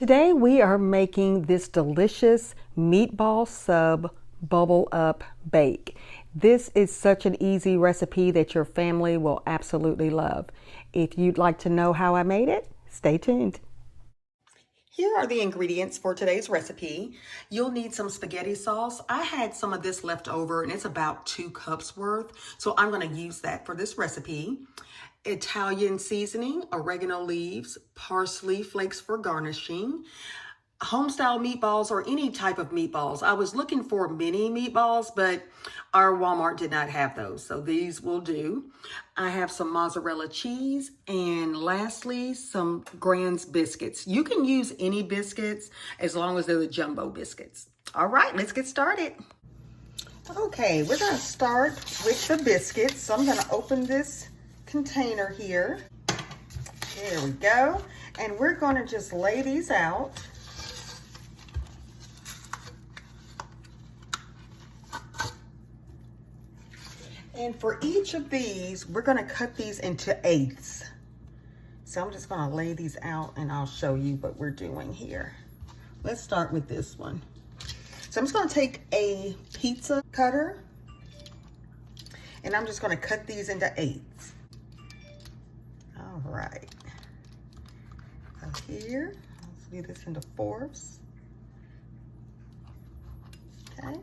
Today we are making this delicious meatball sub bubble up bake. This is such an easy recipe that your family will absolutely love. If you'd like to know how I made it, stay tuned. Here are the ingredients for today's recipe. You'll need some spaghetti sauce. I had some of this left over and it's about 2 cups worth, so I'm going to use that for this recipe. Italian seasoning, oregano leaves, parsley flakes for garnishing, homestyle meatballs or any type of meatballs. I was looking for mini meatballs, but our Walmart did not have those, so these will do. I have some mozzarella cheese, and lastly, some Grands Biscuits. You can use any biscuits as long as they're the jumbo biscuits. All right, let's get started. Okay, we're gonna start with the biscuits. So I'm gonna open this container here. There we go. And we're gonna just lay these out. And for each of these, we're gonna cut these into eighths. So I'm just gonna lay these out and I'll show you what we're doing here. Let's start with this one. So I'm just gonna take a pizza cutter and I'm just gonna cut these into eighths. All right. So here, let's do this into fourths. Okay.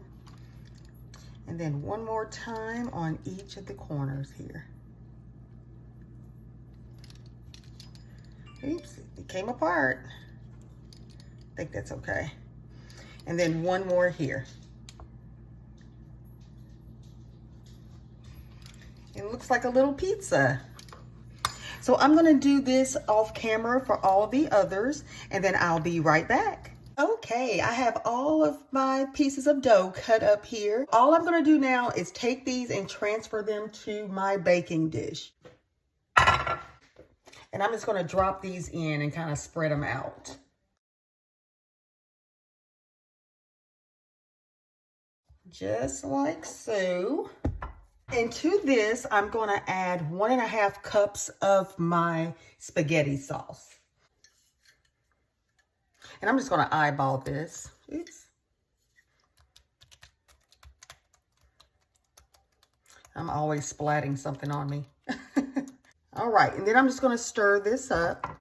And then one more time on each of the corners here. Oops, it came apart. I think that's okay. And then one more here. It looks like a little pizza. So I'm gonna do this off camera for all of the others, and then I'll be right back. Okay, I have all of my pieces of dough cut up here. All I'm gonna do now is take these and transfer them to my baking dish. And I'm just gonna drop these in and kind of spread them out. Just like so. And to this, I'm gonna add 1.5 cups of my spaghetti sauce. And I'm just gonna eyeball this. Oops. I'm always splatting something on me. All right, and then I'm just gonna stir this up.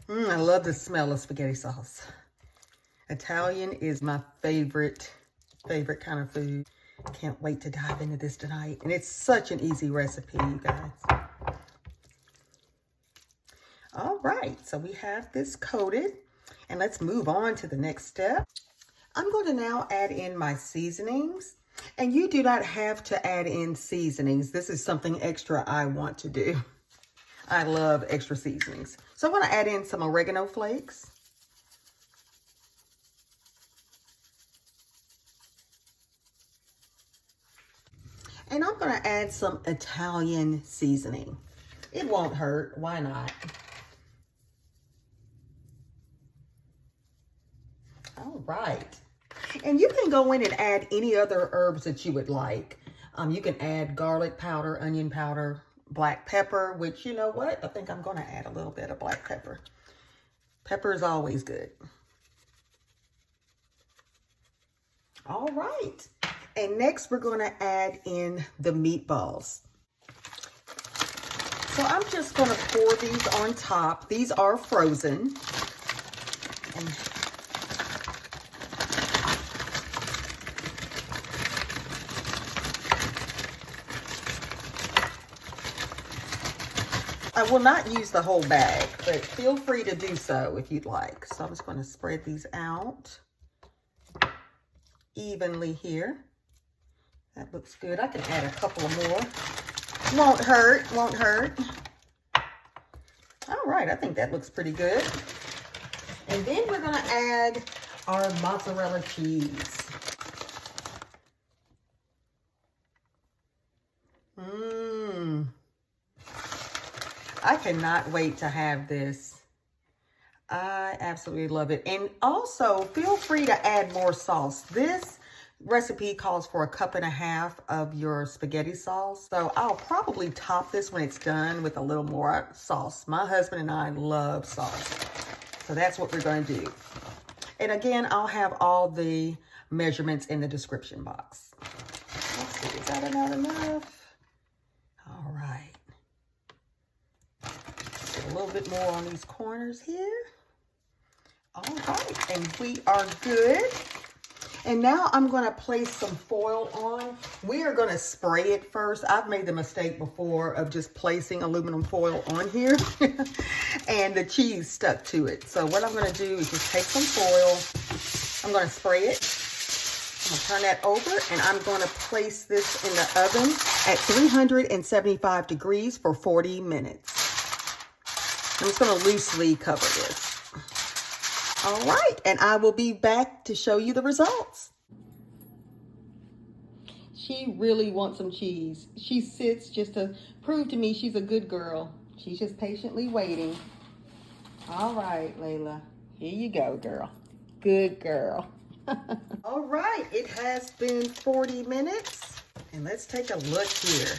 I love the smell of spaghetti sauce. Italian is my favorite kind of food. Can't wait to dive into this tonight. And it's such an easy recipe, you guys. All right, so we have this coated, and let's move on to the next step. I'm going to now add in my seasonings, and you do not have to add in seasonings. This is something extra I want to do. I love extra seasonings. So I'm going to add in some oregano flakes. And I'm going to add some Italian seasoning. It won't hurt. Why not? All right. And you can go in and add any other herbs that you would like. You can add garlic powder, onion powder, black pepper, which, you know what? I think I'm going to add a little bit of black pepper. Pepper is always good. All right. And next, we're going to add in the meatballs. So I'm just going to pour these on top. These are frozen. And I will not use the whole bag, but feel free to do so if you'd like. So I'm just going to spread these out evenly here. That looks good. I can add a couple of more. Won't hurt, won't hurt. All right, I think that looks pretty good. And then we're going to add our mozzarella cheese. I cannot wait to have this. I absolutely love it. And also, feel free to add more sauce. This recipe calls for 1.5 cups of your spaghetti sauce. So I'll probably top this when it's done with a little more sauce. My husband and I love sauce. So that's what we're going to do. And again, I'll have all the measurements in the description box. Let's see, is that not enough? All right. Get a little bit more on these corners here. All right, and we are good. And now I'm going to place some foil on. We are going to spray it first. I've made the mistake before of just placing aluminum foil on here and the cheese stuck to it. So what I'm going to do is just take some foil. I'm going to spray it. I'm going to turn that over, and I'm going to place this in the oven at 375 degrees for 40 minutes. I'm just going to loosely cover this. All right, and I will be back to show you the results. She really wants some cheese. She sits just to prove to me she's a good girl. She's just patiently waiting. All right, Layla, here you go, girl. Good girl. All right, it has been 40 minutes, and let's take a look here.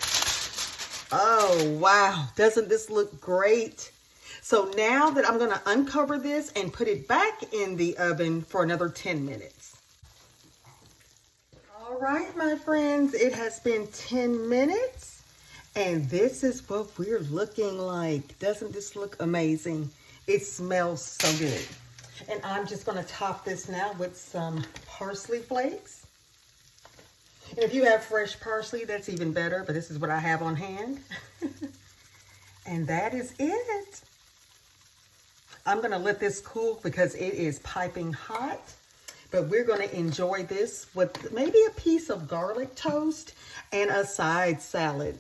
Oh, wow, doesn't this look great? So now that I'm going to uncover this and put it back in the oven for another 10 minutes. All right, my friends, it has been 10 minutes and this is what we're looking like. Doesn't this look amazing? It smells so good. And I'm just going to top this now with some parsley flakes. And if you have fresh parsley, that's even better, but this is what I have on hand. And that is it. I'm going to let this cool because it is piping hot, but we're going to enjoy this with maybe a piece of garlic toast and a side salad.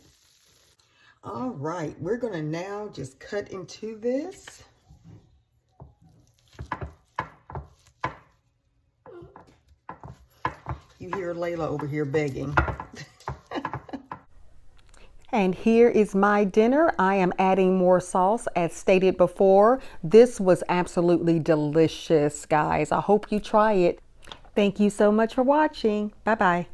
All right, we're going to now just cut into this. You hear Layla over here begging. And here is my dinner. I am adding more sauce as stated before. This was absolutely delicious, guys. I hope you try it. Thank you so much for watching. Bye-bye.